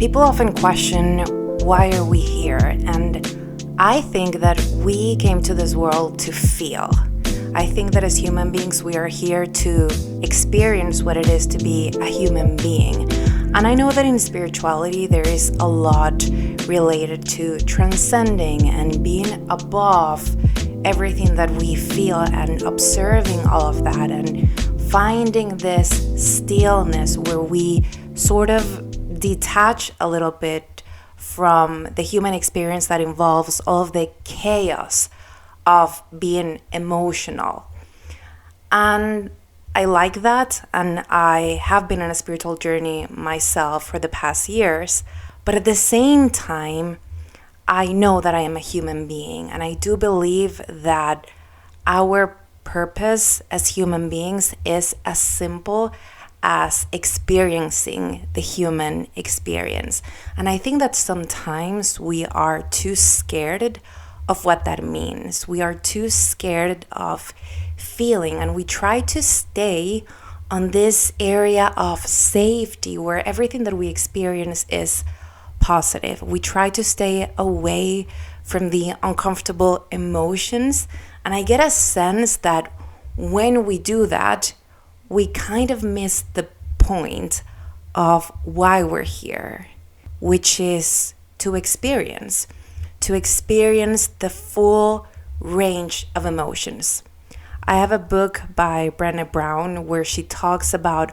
People often question, why are we here? And I think that we came to this world to feel. I think that as human beings, we are here to experience what it is to be a human being. And I know that in spirituality, there is a lot related to transcending and being above everything that we feel and observing all of that and finding this stillness where we sort of detach a little bit from the human experience that involves all of the chaos of being emotional. And I like that, and I have been on a spiritual journey myself for the past years, but at the same time, I know that I am a human being, and I do believe that our purpose as human beings is as simple as experiencing the human experience. And I think that sometimes we are too scared of what that means. We are too scared of feeling, and we try to stay on this area of safety where everything that we experience is positive. We try to stay away from the uncomfortable emotions, and I get a sense that when we do that, we kind of miss the point of why we're here, which is to experience the full range of emotions. I have a book by Brené Brown where she talks about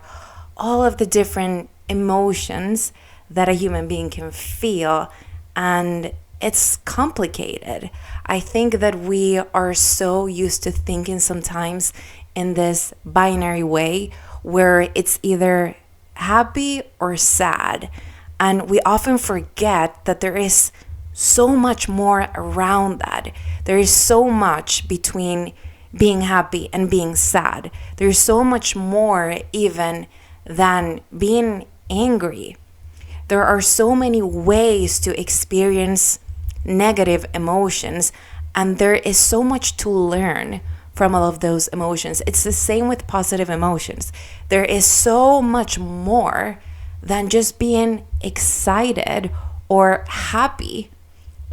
all of the different emotions that a human being can feel, and it's complicated. I think that we are so used to thinking sometimes in this binary way where it's either happy or sad, and we often forget that there is so much more around that. There is so much between being happy and being sad. There's so much more even than being angry. There are so many ways to experience negative emotions, and there is so much to learn from all of those emotions. It's the same with positive emotions. There is so much more than just being excited or happy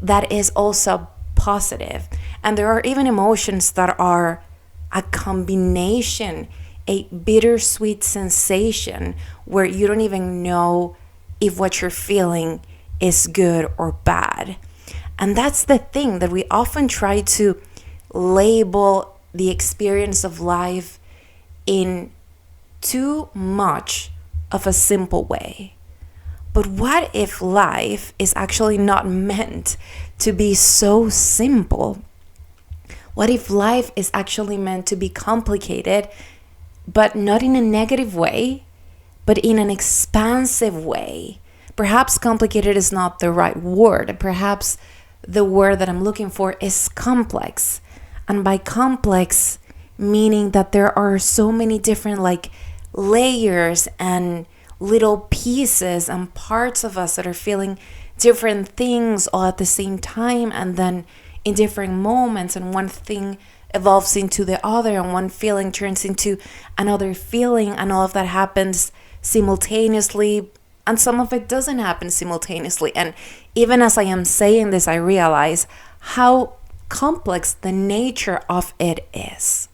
that is also positive. And there are even emotions that are a combination, a bittersweet sensation where you don't even know if what you're feeling is good or bad. And that's the thing, that we often try to label the experience of life in too much of a simple way. But what if life is actually not meant to be so simple? What if life is actually meant to be complicated, but not in a negative way, but in an expansive way? Perhaps complicated is not the right word. Perhaps the word that I'm looking for is complex. And by complex, meaning that there are so many different layers and little pieces and parts of us that are feeling different things all at the same time, and then in different moments, and one thing evolves into the other, and one feeling turns into another feeling, and all of that happens simultaneously, and some of it doesn't happen simultaneously. And even as I am saying this, I realize how complex the nature of it is.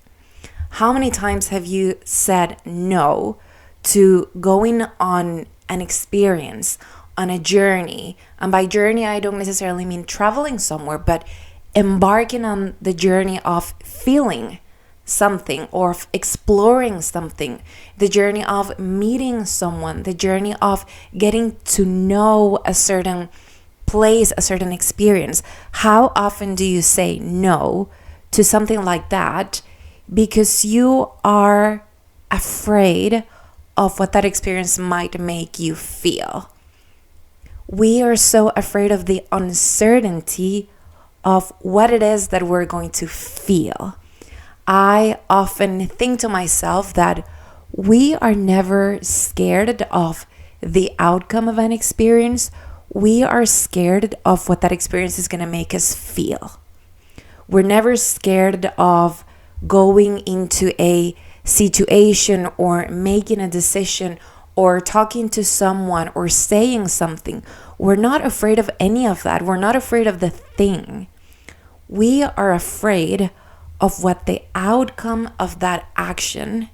How many times have you said no to going on an experience, on a journey? And by journey, I don't necessarily mean traveling somewhere, but embarking on the journey of feeling something or of exploring something, the journey of meeting someone, the journey of getting to know a certain place, a certain experience. How often do you say no to something like that because you are afraid of what that experience might make you feel? We are so afraid of the uncertainty of what it is that we're going to feel. I often think to myself that we are never scared of the outcome of an experience. We are scared of what that experience is going to make us feel. We're never scared of going into a situation or making a decision or talking to someone or saying something, we're not afraid of any of that. We're not afraid of the thing. We are afraid of what the outcome of that action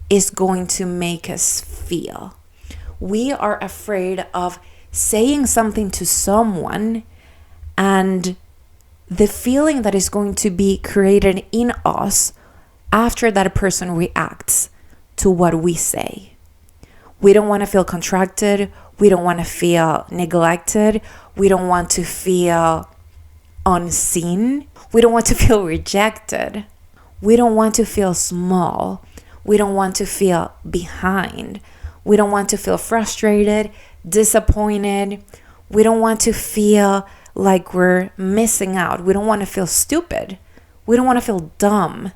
is going to make us feel. We are afraid of saying something to someone and the feeling that is going to be created in us after that person reacts to what we say. We don't want to feel contracted. We don't want to feel neglected. We don't want to feel unseen. We don't want to feel rejected. We don't want to feel small. We don't want to feel behind. We don't want to feel frustrated, disappointed. We don't want to feel like we're missing out. We don't want to feel stupid. We don't want to feel dumb.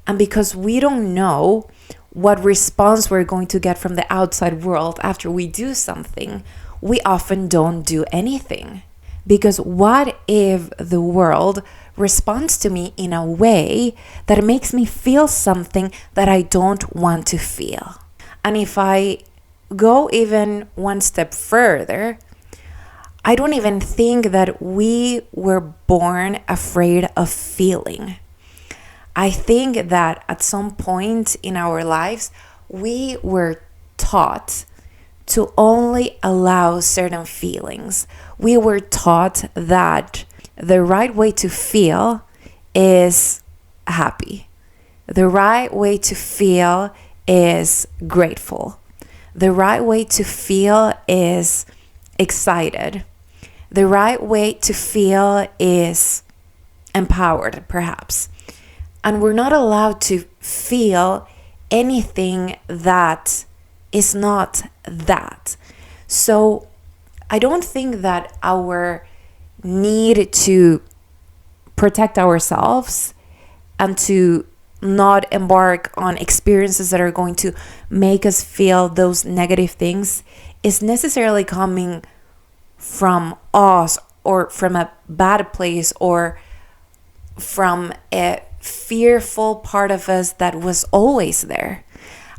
And because we don't know what response we're going to get from the outside world after we do something, we often don't do anything. Because what if the world responds to me in a way that makes me feel something that I don't want to feel? And if I go even one step further, I don't even think that we were born afraid of feeling. I think that at some point in our lives, we were taught to only allow certain feelings. We were taught that the right way to feel is happy. The right way to feel is grateful. The right way to feel is excited. The right way to feel is empowered, perhaps. And we're not allowed to feel anything that is not that. So I don't think that our need to protect ourselves and to not embark on experiences that are going to make us feel those negative things is necessarily coming from us or from a bad place or from a fearful part of us that was always there.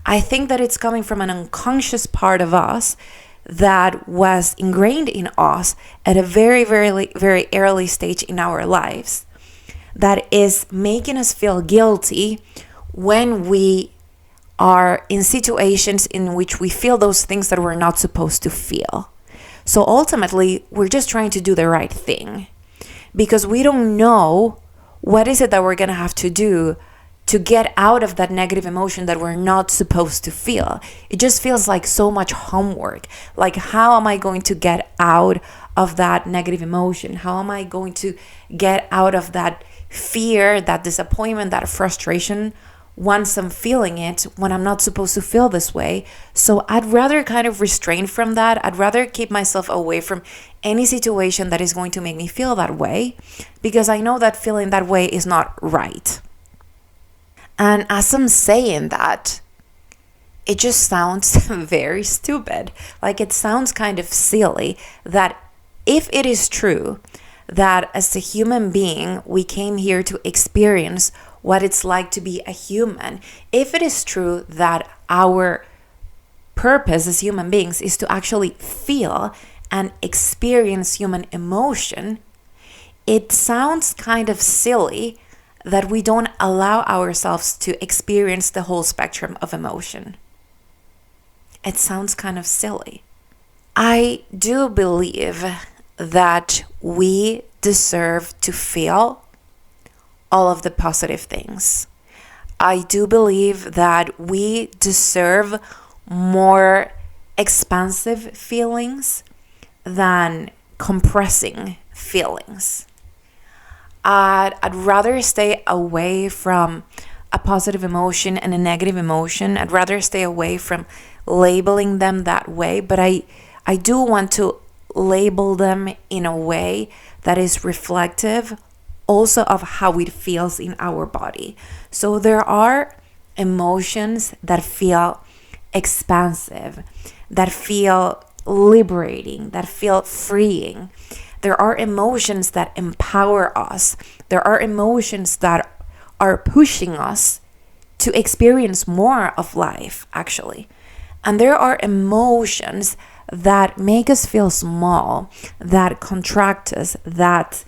I think that it's coming from an unconscious part of us that was ingrained in us at a very, very, very early stage in our lives, that is making us feel guilty when we are in situations in which we feel those things that we're not supposed to feel. So ultimately, we're just trying to do the right thing because we don't know what is it that we're going to have to do to get out of that negative emotion that we're not supposed to feel. It just feels like so much homework. Like, how am I going to get out of that negative emotion? How am I going to get out of that fear, that disappointment, that frustration once I'm feeling it when I'm not supposed to feel this way? So I'd rather kind of restrain from that. I'd rather keep myself away from any situation that is going to make me feel that way because I know that feeling that way is not right. And as I'm saying that, it just sounds very stupid. Like, it sounds kind of silly that if it is true that as a human being, we came here to experience what it's like to be a human, if it is true that our purpose as human beings is to actually feel and experience human emotion, it sounds kind of silly that we don't allow ourselves to experience the whole spectrum of emotion. It sounds kind of silly. I do believe that we deserve to feel all of the positive things. I do believe that we deserve more expansive feelings than compressing feelings. I'd rather stay away from a positive emotion and a negative emotion. I'd rather stay away from labeling them that way, but I do want to label them in a way that is reflective also of how it feels in our body. So there are emotions that feel expansive, that feel liberating, that feel freeing. There are emotions that empower us. There are emotions that are pushing us to experience more of life, actually. And there are emotions that make us feel small, that contract us, that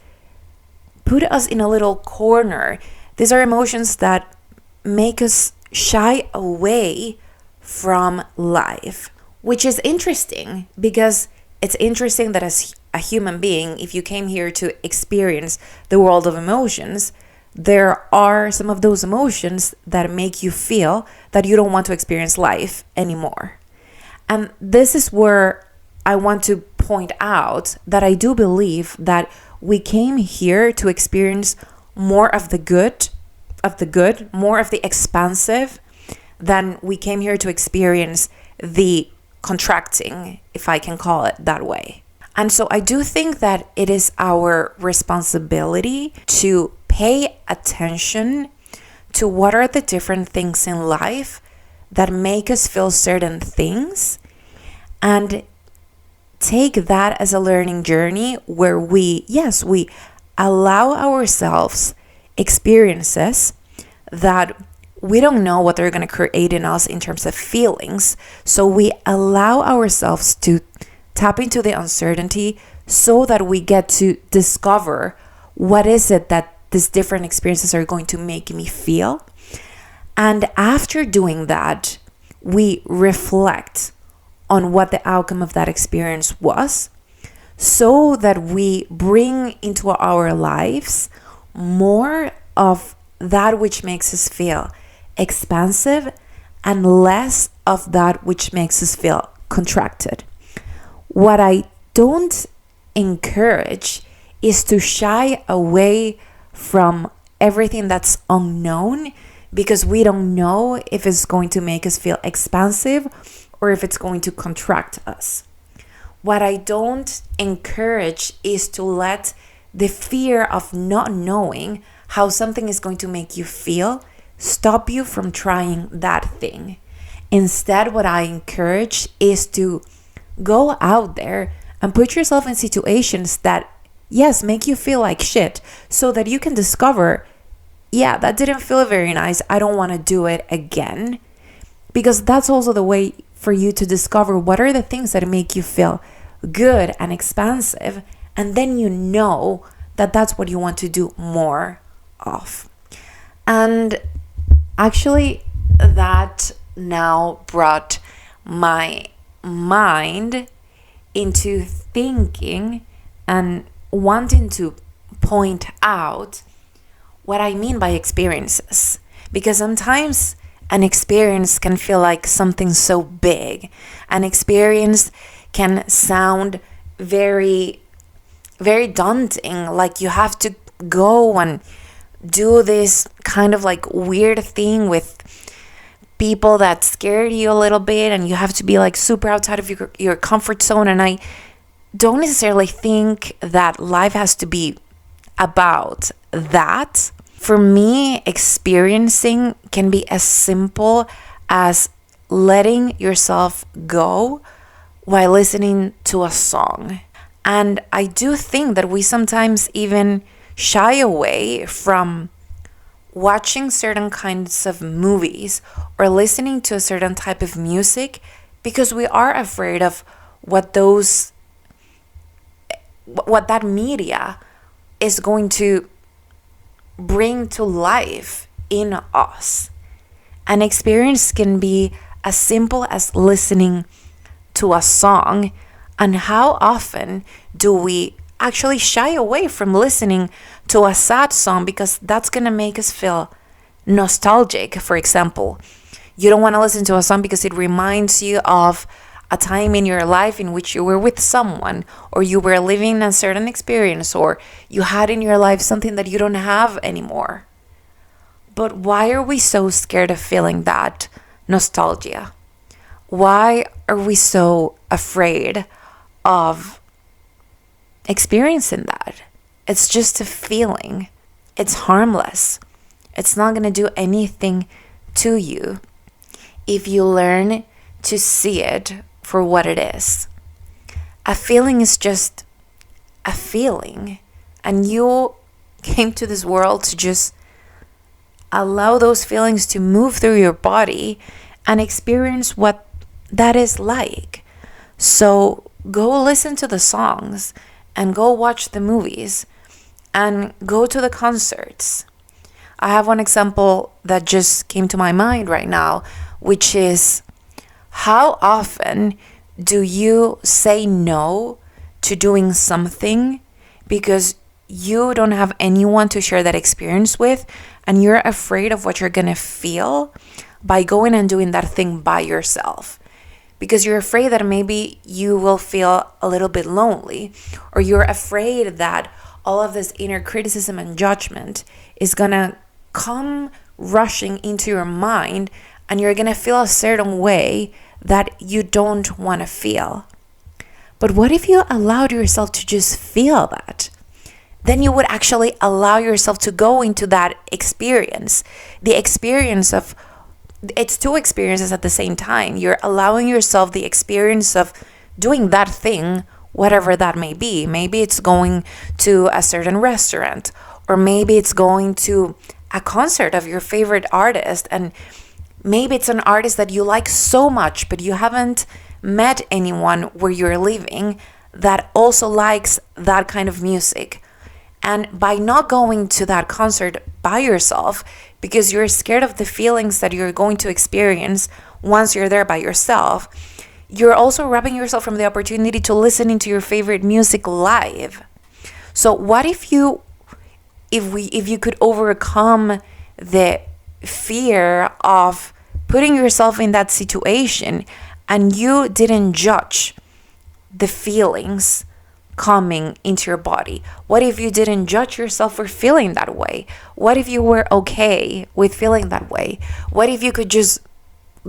put us in a little corner. These are emotions that make us shy away from life, which is interesting because it's interesting that as a human being, if you came here to experience the world of emotions, there are some of those emotions that make you feel that you don't want to experience life anymore. And this is where I want to point out that I do believe that we came here to experience more of the good, more of the expansive, than we came here to experience the contracting, if I can call it that way. And so I do think that it is our responsibility to pay attention to what are the different things in life that make us feel certain things, and take that as a learning journey where we allow ourselves experiences that we don't know what they're going to create in us in terms of feelings. So we allow ourselves to tap into the uncertainty so that we get to discover what is it that these different experiences are going to make me feel. And after doing that, we reflect on what the outcome of that experience was, so that we bring into our lives more of that which makes us feel expansive and less of that which makes us feel contracted. What I don't encourage is to shy away from everything that's unknown, because we don't know if it's going to make us feel expansive or if it's going to contract us. What I don't encourage is to let the fear of not knowing how something is going to make you feel stop you from trying that thing. Instead, what I encourage is to go out there and put yourself in situations that, yes, make you feel like shit, so that you can discover, yeah, that didn't feel very nice. I don't want to do it again. Because that's also the way for you to discover what are the things that make you feel good and expansive. And then you know that that's what you want to do more of. And actually, that now brought my mind into thinking and wanting to point out what I mean by experiences. Because sometimes an experience can feel like something so big. An experience can sound very, very daunting, like you have to go and do this kind of like weird thing with people that scared you a little bit, and you have to be like super outside of your comfort zone. And I don't necessarily think that life has to be about that. For me, experiencing can be as simple as letting yourself go while listening to a song. And I do think that we sometimes even shy away from watching certain kinds of movies or listening to a certain type of music because we are afraid of what that media is going to bring to life in us. An experience can be as simple as listening to a song. And how often do we actually shy away from listening to a sad song because that's going to make us feel nostalgic? For example, you don't want to listen to a song because it reminds you of a time in your life in which you were with someone, or you were living a certain experience, or you had in your life something that you don't have anymore. But why are we so scared of feeling that nostalgia? Why are we so afraid of experiencing that? It's just a feeling. It's harmless. It's not going to do anything to you if you learn to see it for what it is. A feeling is just a feeling, and you came to this world to just allow those feelings to move through your body and experience what that is like. So go listen to the songs and go watch the movies and go to the concerts. I have one example that just came to my mind right now, which is, how often do you say no to doing something because you don't have anyone to share that experience with, and you're afraid of what you're gonna feel by going and doing that thing by yourself? Because you're afraid that maybe you will feel a little bit lonely, or you're afraid that all of this inner criticism and judgment is gonna come rushing into your mind, and you're gonna feel a certain way that you don't want to feel. But what if you allowed yourself to just feel that? Then you would actually allow yourself to go into that experience. The experience of, it's two experiences at the same time. You're allowing yourself the experience of doing that thing, whatever that may be. Maybe it's going to a certain restaurant, or maybe it's going to a concert of your favorite artist, and maybe it's an artist that you like so much, but you haven't met anyone where you're living that also likes that kind of music. And by not going to that concert by yourself, because you're scared of the feelings that you're going to experience once you're there by yourself, you're also robbing yourself from the opportunity to listen to your favorite music live. So what if you could overcome the fear of putting yourself in that situation, and you didn't judge the feelings coming into your body? What if you didn't judge yourself for feeling that way? What if you were okay with feeling that way? What if you could just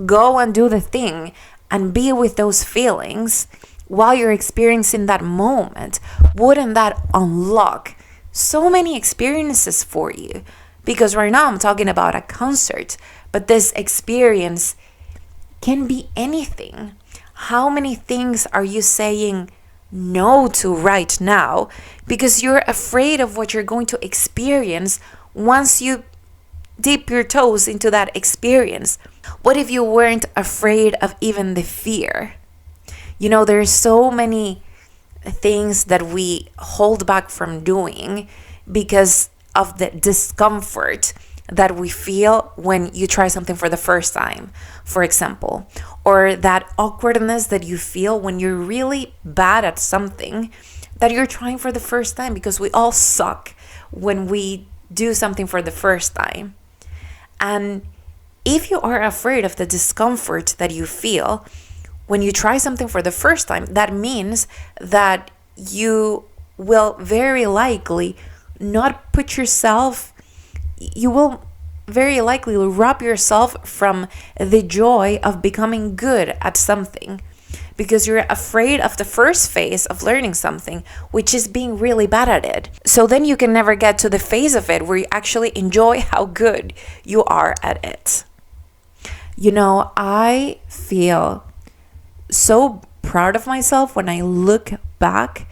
go and do the thing and be with those feelings while you're experiencing that moment? Wouldn't that unlock so many experiences for you? Because right now I'm talking about a concert, but this experience can be anything. How many things are you saying no to right now because you're afraid of what you're going to experience once you dip your toes into that experience? What if you weren't afraid of even the fear? You know, there's so many things that we hold back from doing because of the discomfort that we feel when you try something for the first time, for example, or that awkwardness that you feel when you're really bad at something that you're trying for the first time, because we all suck when we do something for the first time. And if you are afraid of the discomfort that you feel when you try something for the first time, that means that you will very likely not put yourself, you will very likely rob yourself from the joy of becoming good at something, because you're afraid of the first phase of learning something, which is being really bad at it. So then you can never get to the phase of it where you actually enjoy how good you are at it. You know, I feel so proud of myself when I look back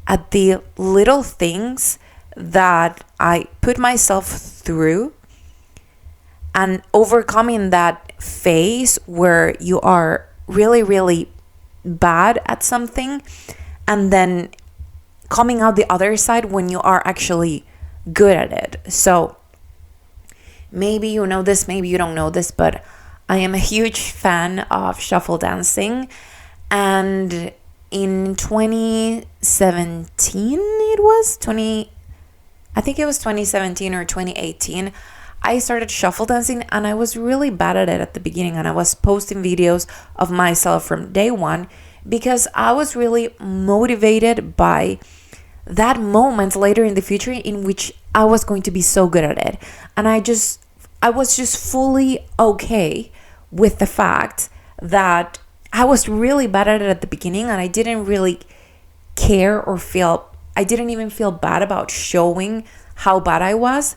at the little things that I put myself through, and overcoming that phase where you are really, really bad at something, and then coming out the other side when you are actually good at it. So maybe you know this, maybe you don't know this, but I am a huge fan of shuffle dancing. And in 2017, I think it was 2017 or 2018, I started shuffle dancing, and I was really bad at it at the beginning, and I was posting videos of myself from day one because I was really motivated by that moment later in the future in which I was going to be so good at it. And I was just fully okay with the fact that I was really bad at it at the beginning, and I didn't really care or I didn't even feel bad about showing how bad I was,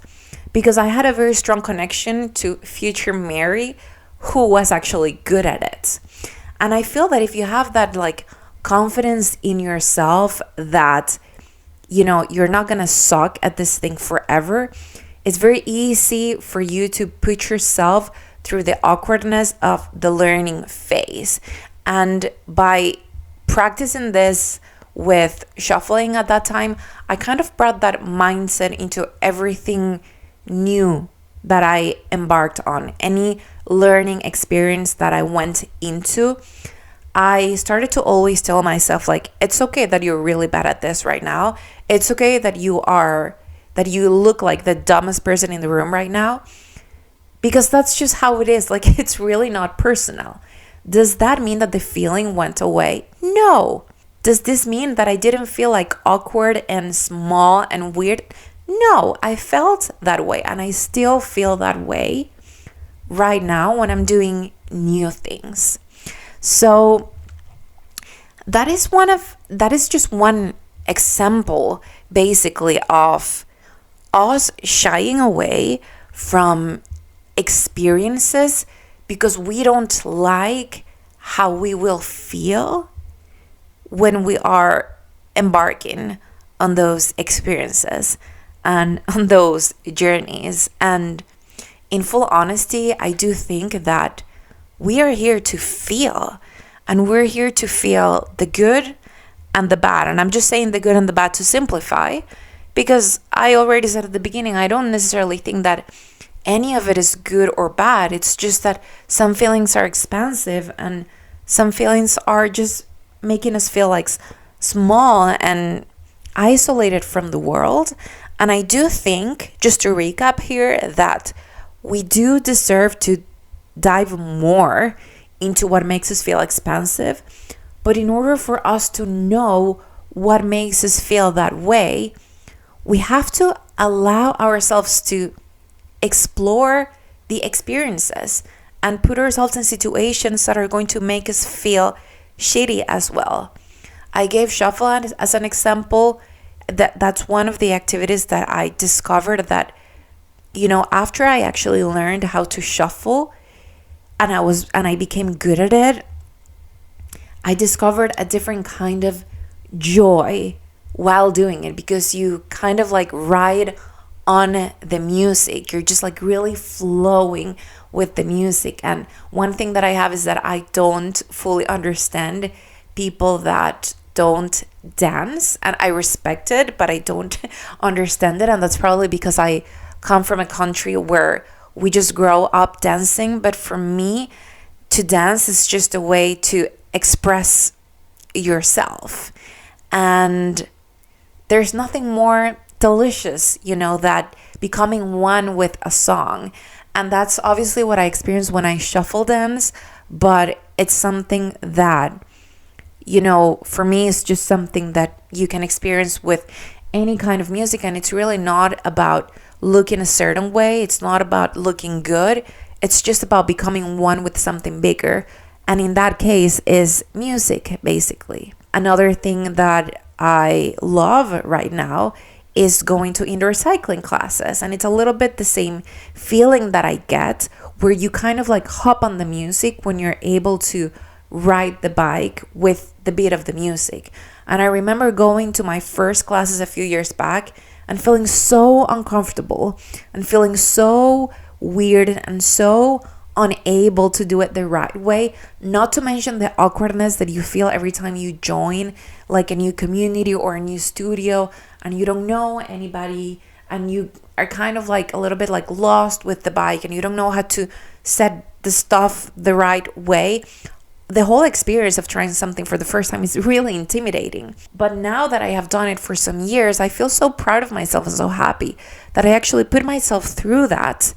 because I had a very strong connection to future Mary, who was actually good at it. And I feel that if you have that like confidence in yourself that, you know, you're not gonna suck at this thing forever, it's very easy for you to put yourself through the awkwardness of the learning phase. And by practicing this with shuffling at that time, I kind of brought that mindset into everything new that I embarked on. Any learning experience that I went into, I started to always tell myself, like, it's okay that you're really bad at this right now. It's okay that you look like the dumbest person in the room right now, because that's just how it is. Like, it's really not personal. Does that mean that the feeling went away? No. Does this mean that I didn't feel like awkward and small and weird? No, I felt that way, and I still feel that way right now when I'm doing new things. So that is just one example, basically, of us shying away from experiences because we don't like how we will feel when we are embarking on those experiences and on those journeys. And in full honesty, I do think that we are here to feel, and we're here to feel the good and the bad. And I'm just saying the good and the bad to simplify, because I already said at the beginning, I don't necessarily think that any of it is good or bad. It's just that some feelings are expansive and some feelings are just making us feel like small and isolated from the world. And I do think, just to recap here, that we do deserve to dive more into what makes us feel expansive. But in order for us to know what makes us feel that way, we have to allow ourselves to explore the experiences and put ourselves in situations that are going to make us feel shitty as well. I gave shuffle as an example. That's one of the activities that I discovered that, after I actually learned how to shuffle and I became good at it, I discovered a different kind of joy while doing it, because you kind of like ride on the music. You're just like really flowing with the music. And one thing that I have is that I don't fully understand people that don't dance, and I respect it, but I don't understand it. And that's probably because I come from a country where we just grow up dancing. But for me, to dance is just a way to express yourself, and there's nothing more delicious, that becoming one with a song. And that's obviously what I experienced when I shuffle dance, but it's something that, for me, it's just something that you can experience with any kind of music. And it's really not about looking a certain way. It's not about looking good. It's just about becoming one with something bigger. And in that case is music, basically. Another thing that I love right now is going to indoor cycling classes. And it's a little bit the same feeling that I get, where you kind of like hop on the music when you're able to ride the bike with the beat of the music. And I remember going to my first classes a few years back and feeling so uncomfortable and feeling so weird and so unable to do it the right way, not to mention the awkwardness that you feel every time you join like a new community or a new studio and you don't know anybody and you are kind of like a little bit like lost with the bike and you don't know how to set the stuff the right way. The whole experience of trying something for the first time is really intimidating. But now that I have done it for some years, I feel so proud of myself and so happy that I actually put myself through that,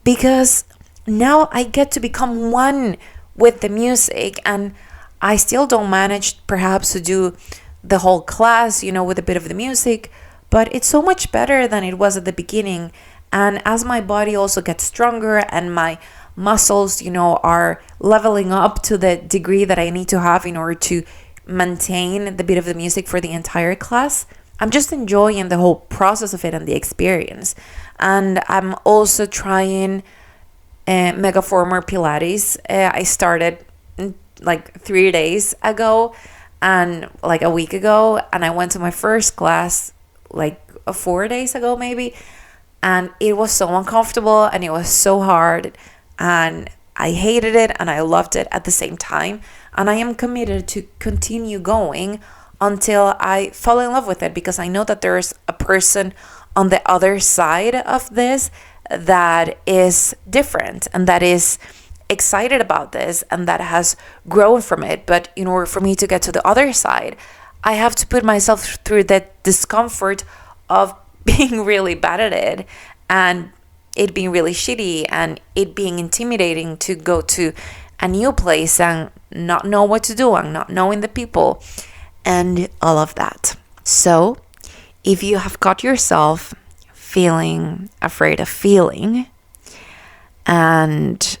because now I get to become one with the music. And I still don't manage perhaps to do the whole class, with a bit of the music, but it's so much better than it was at the beginning. And as my body also gets stronger and my muscles, are leveling up to the degree that I need to have in order to maintain the beat of the music for the entire class, I'm just enjoying the whole process of it and the experience. And I'm also trying Megaformer Pilates. I started like 3 days ago and like a week ago, and I went to my first class like 4 days ago maybe, and it was so uncomfortable and it was so hard, and I hated it and I loved it at the same time. And I am committed to continue going until I fall in love with it, because I know that there's a person on the other side of this that is different and that is excited about this and that has grown from it. But in order for me to get to the other side, I have to put myself through that discomfort of being really bad at it, and it being really shitty, and it being intimidating to go to a new place and not know what to do and not knowing the people and all of that. So if you have got yourself feeling afraid of feeling, and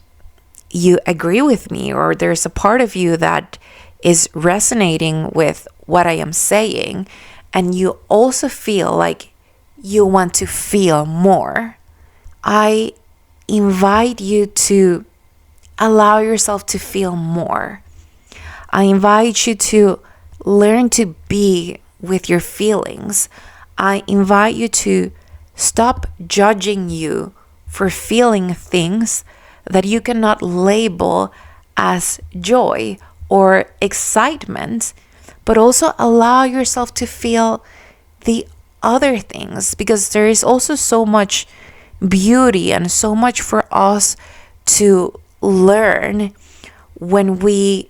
you agree with me, or there's a part of you that is resonating with what I am saying, and you also feel like you want to feel more, I invite you to allow yourself to feel more. I invite you to learn to be with your feelings. I invite you to stop judging you for feeling things that you cannot label as joy or excitement, but also allow yourself to feel the other things, because there is also so much beauty and so much for us to learn when we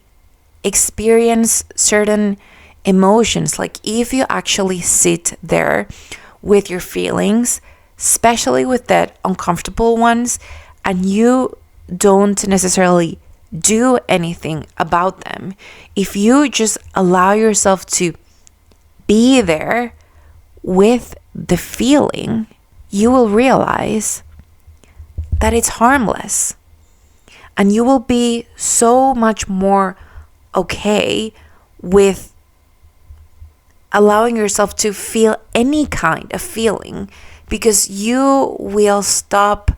experience certain emotions. Like if you actually sit there with your feelings, especially with the uncomfortable ones, and you don't necessarily do anything about them, if you just allow yourself to be there with the feeling, you will realize that it's harmless, and you will be so much more okay with allowing yourself to feel any kind of feeling, because you will stop,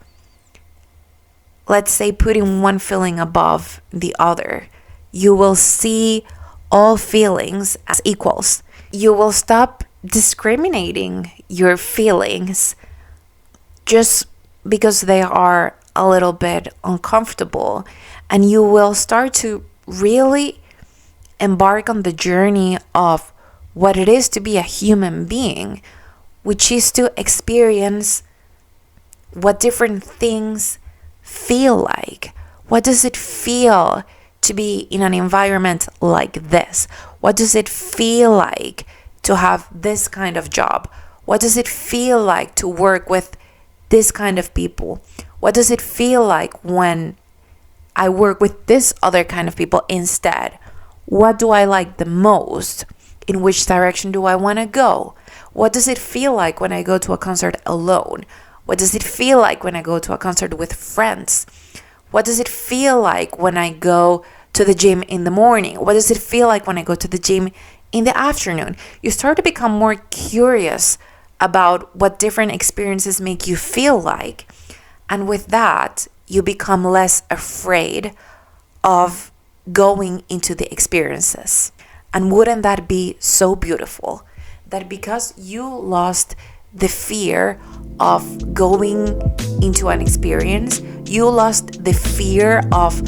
let's say, putting one feeling above the other. You will see all feelings as equals. You will stop discriminating your feelings just because they are a little bit uncomfortable, and you will start to really embark on the journey of what it is to be a human being, which is to experience what different things feel like. What does it feel to be in an environment like this? What does it feel like to have this kind of job? What does it feel like to work with this kind of people? What does it feel like when I work with this other kind of people instead? What do I like the most? In which direction do I want to go? What does it feel like when I go to a concert alone? What does it feel like when I go to a concert with friends? What does it feel like when I go to the gym in the morning? What does it feel like when I go to the gym in the afternoon? You start to become more curious about what different experiences make you feel like. And with that, you become less afraid of going into the experiences. And wouldn't that be so beautiful? That because you lost the fear of going into an experience, you lost the fear of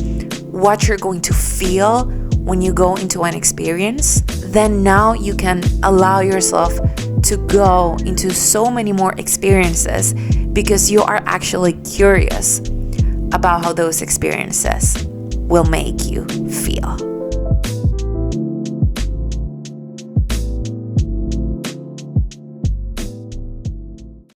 what you're going to feel when you go into an experience, then now you can allow yourself to go into so many more experiences because you are actually curious about how those experiences will make you feel.